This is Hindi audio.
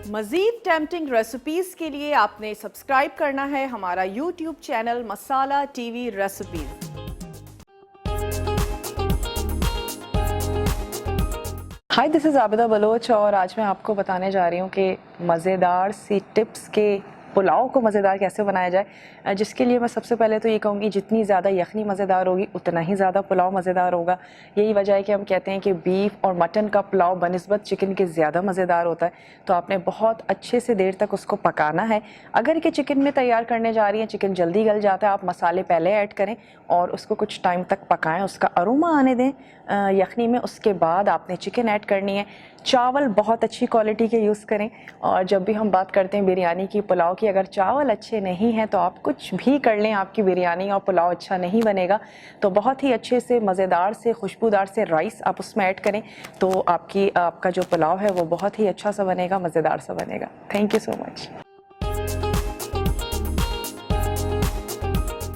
मज़ीद टेम्पटिंग रेसिपीज़ के लिए आपने सब्सक्राइब करना है हमारा YouTube channel Masala TV recipes. Hi, this is Abida Baloch और आज मैं आपको बताने जा रही हूँ कि मज़ेदार सी टिप्स के पुलाव को मज़ेदार कैसे बनाया जाए। जिसके लिए मैं सबसे पहले तो ये कहूँगी, जितनी ज़्यादा यखनी मज़ेदार होगी उतना ही ज़्यादा पुलाव मज़ेदार होगा। यही वजह है कि हम कहते हैं कि बीफ और मटन का पुलाव बनिस्बत चिकन के ज़्यादा मज़ेदार होता है। तो आपने बहुत अच्छे से देर तक उसको पकाना है। अगर कि चिकन में तैयार करने जा रही हैं, चिकन जल्दी गल जाता है, आप मसाले पहले ऐड करें और उसको कुछ टाइम तक पकाएं, उसका अरोमा आने दें यखनी में। उसके बाद आपने चिकन ऐड करनी है। चावल बहुत अच्छी क्वालिटी के यूज़ करें। और जब भी हम बात करते हैं बिरयानी की, पुलाव की, अगर चावल अच्छे नहीं हैं तो आप कुछ भी कर लें, आपकी बिरयानी और पुलाव अच्छा नहीं बनेगा। तो बहुत ही अच्छे से मज़ेदार से खुशबूदार से राइस आप उसमें ऐड करें तो आपका जो पुलाव है वो बहुत ही अच्छा सा बनेगा, मज़ेदार सा बनेगा। Thank you so much.